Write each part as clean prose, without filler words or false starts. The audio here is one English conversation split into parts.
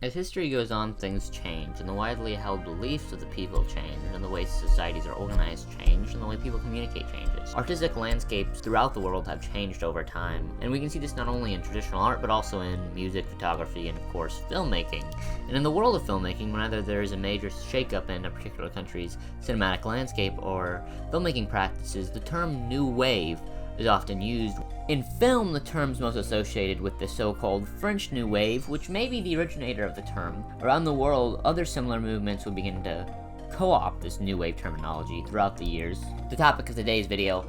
As history goes on, things change, and the widely held beliefs of the people change, and the way societies are organized change, and the way people communicate changes. Artistic landscapes throughout the world have changed over time, and we can see this not only in traditional art, but also in music, photography, and of course, filmmaking. And in the world of filmmaking, whenever there is a major shakeup in a particular country's cinematic landscape or filmmaking practices, the term New Wave is often used. In film, the term's most associated with the so-called French New Wave, which may be the originator of the term. Around the world, other similar movements would begin to co-opt this New Wave terminology throughout the years. The topic of today's video,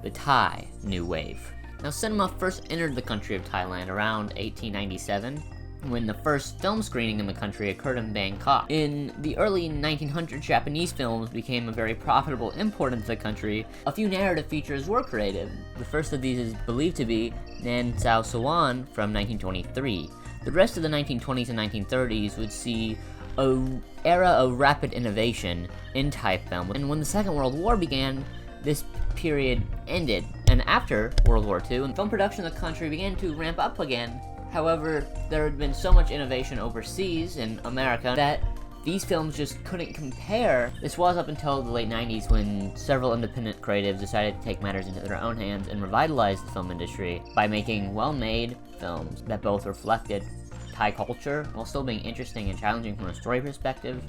the Thai New Wave. Now, cinema first entered the country of Thailand around 1897, when the first film screening in the country occurred in Bangkok. In the early 1900s, Japanese films became a very profitable import into the country. A few narrative features were created. The first of these is believed to be Nonzee from 1923. The rest of the 1920s and 1930s would see an era of rapid innovation in Thai film. And when the Second World War began, this period ended. And after World War II, film production in the country began to ramp up again. However, there had been so much innovation overseas in America that these films just couldn't compare. This was up until the late 90s when several independent creatives decided to take matters into their own hands and revitalize the film industry by making well-made films that both reflected Thai culture while still being interesting and challenging from a story perspective,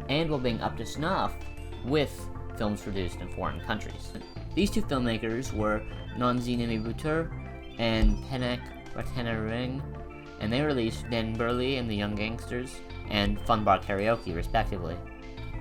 and while being up to snuff with films produced in foreign countries. These two filmmakers were nonzee nimibutr and Pen-ek Ratanaruang, and they released Dang Burley and the Young Gangsters and Fun Bar Karaoke, respectively.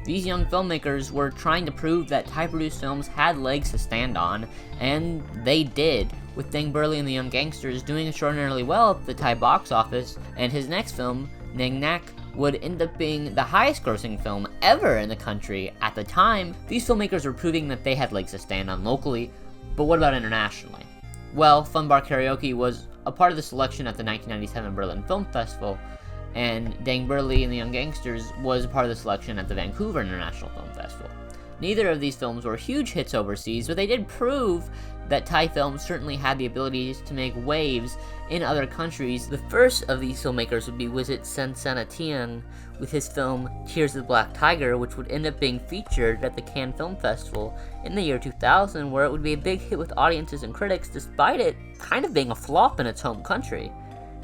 These young filmmakers were trying to prove that Thai-produced films had legs to stand on, and they did, with Dang Burley and the Young Gangsters doing extraordinarily well at the Thai box office, and his next film, Nang Nak, would end up being the highest-grossing film ever in the country at the time. These filmmakers were proving that they had legs to stand on locally, but what about internationally? Well, Fun Bar Karaoke was a part of the selection at the 1997 Berlin Film Festival, and Dang Burley and the Young Gangsters was a part of the selection at the Vancouver International Film Festival. Neither of these films were huge hits overseas, but they did prove that Thai films certainly had the abilities to make waves in other countries. The first of these filmmakers would be Wisit Sensanatiang with his film Tears of the Black Tiger, which would end up being featured at the Cannes Film Festival in the year 2000, where it would be a big hit with audiences and critics despite it kind of being a flop in its home country.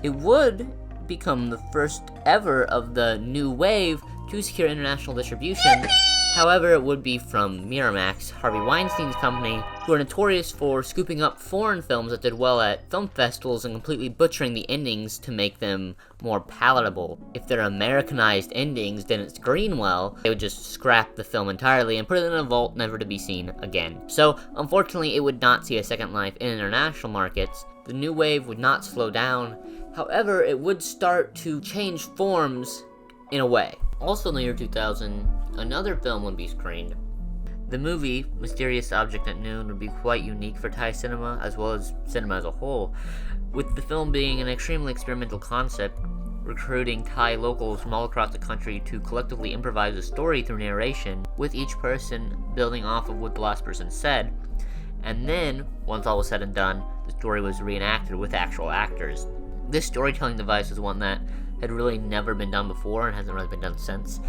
It would become the first ever of the New Wave to secure international distribution. However, it would be from Miramax, Harvey Weinstein's company, who are notorious for scooping up foreign films that did well at film festivals and completely butchering the endings to make them more palatable. If their Americanized endings didn't screen well, they would just scrap the film entirely and put it in a vault never to be seen again. So, unfortunately, it would not see a second life in international markets. The New Wave would not slow down. However, it would start to change forms in a way. Also in the year 2000, another film would be screened. The movie, Mysterious Object at Noon, would be quite unique for Thai cinema, as well as cinema as a whole, with the film being an extremely experimental concept, recruiting Thai locals from all across the country to collectively improvise a story through narration, with each person building off of what the last person said. And then, once all was said and done, the story was reenacted with actual actors. This storytelling device is one that had really never been done before and hasn't really been done since.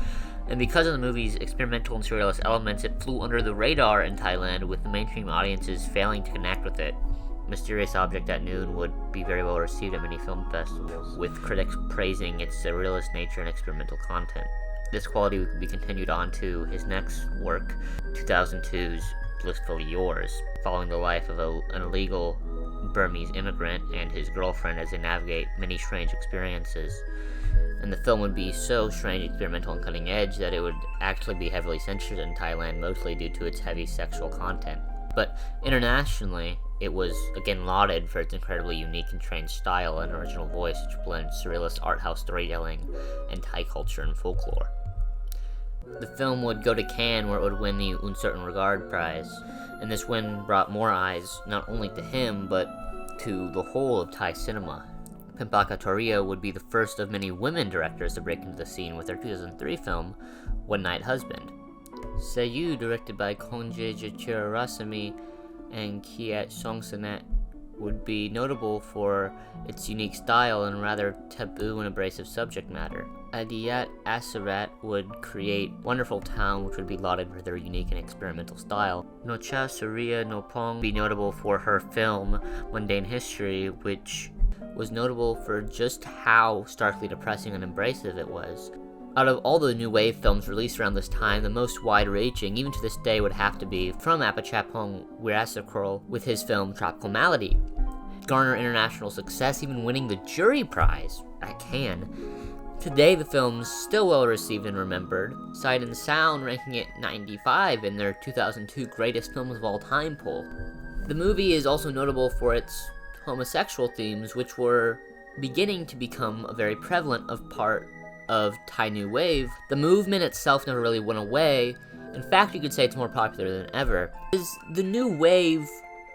And because of the movie's experimental and surrealist elements, it flew under the radar in Thailand, with the mainstream audiences failing to connect with it. Mysterious Object at Noon would be very well received at many film festivals, with critics praising its surrealist nature and experimental content. This quality would be continued on to his next work, 2002's Blissfully Yours, following the life of an illegal Burmese immigrant and his girlfriend as they navigate many strange experiences. And the film would be so strange, experimental, and cutting edge that it would actually be heavily censored in Thailand, mostly due to its heavy sexual content. But internationally, it was again lauded for its incredibly unique and trained style and original voice, which blends surrealist arthouse storytelling and Thai culture and folklore. The film would go to Cannes, where it would win the Uncertain Regard Prize, and this win brought more eyes not only to him, but to the whole of Thai cinema. Pimpaka would be the first of many women directors to break into the scene with their 2003 film, One Night Husband. Sayu, directed by Konje Jachirarasamy and Kiat Songsanat, would be notable for its unique style and rather taboo and abrasive subject matter. Aditya Assarat would create Wonderful Town, which would be lauded for their unique and experimental style. Anocha Suwichakornpong would be notable for her film Mundane History, which was notable for just how starkly depressing and abrasive it was. Out of all the new wave films released around this time, the most wide-reaching, even to this day, would have to be from apichatpong weerasethakul with his film Tropical Malady. Garner international success, even winning the jury prize at Cannes. Today, the film's still well received and remembered, Sight and Sound ranking it 95 in their 2002 Greatest Films of All Time poll. The movie is also notable for its homosexual themes, which were beginning to become a very prevalent part of Thai New Wave. The movement itself never really went away. In fact, you could say it's more popular than ever. The New Wave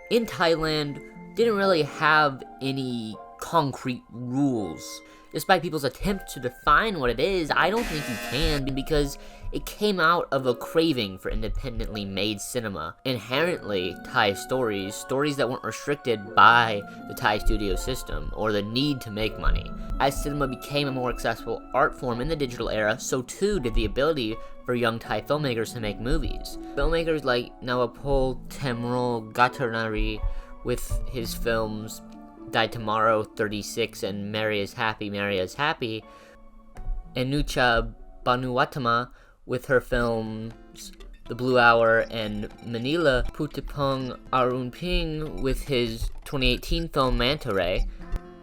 in Thailand didn't really have any concrete rules. Despite people's attempt to define what it is, I don't think you can, because it came out of a craving for independently made cinema. Inherently Thai stories that weren't restricted by the Thai studio system or the need to make money. As cinema became a more accessible art form in the digital era, so too did the ability for young Thai filmmakers to make movies. Filmmakers like Nawapol, Thamrongrattanarit, with his films Die Tomorrow, 36, and Marry is Happy, Anucha Boonyawatana with her films The Blue Hour and Manila, Phuttiphong Aroonpheng with his 2018 film Manta,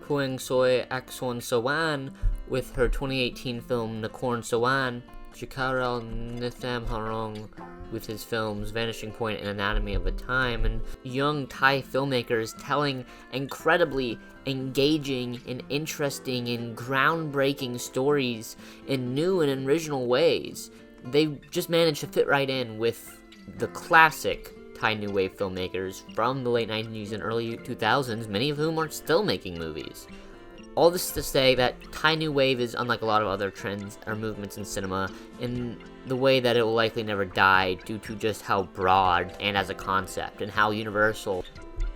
Puangsoi Aksornsawang with her 2018 film Aksornsawang, Thamrongrattanarit with his films Vanishing Point and Anatomy of a Time, and young Thai filmmakers telling incredibly engaging and interesting and groundbreaking stories in new and original ways. They just managed to fit right in with the classic Thai New Wave filmmakers from the late 90s and early 2000s, many of whom are still making movies. All this to say that Thai New Wave is unlike a lot of other trends or movements in cinema in the way that it will likely never die due to just how broad and as a concept and how universal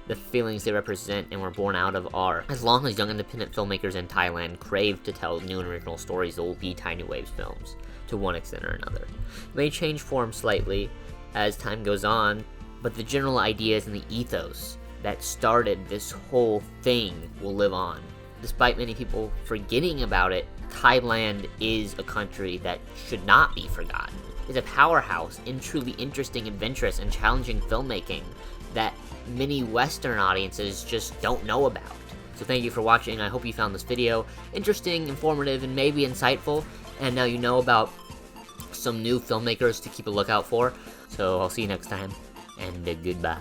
the feelings they represent and were born out of are. As long as young independent filmmakers in Thailand crave to tell new and original stories, there will be Thai New Wave films to one extent or another. It may change form slightly as time goes on, but the general ideas and the ethos that started this whole thing will live on. Despite many people forgetting about it, Thailand is a country that should not be forgotten. It's a powerhouse in truly interesting, adventurous, and challenging filmmaking that many Western audiences just don't know about. So thank you for watching. I hope you found this video interesting, informative, and maybe insightful. And now you know about some new filmmakers to keep a lookout for. So I'll see you next time, and goodbye.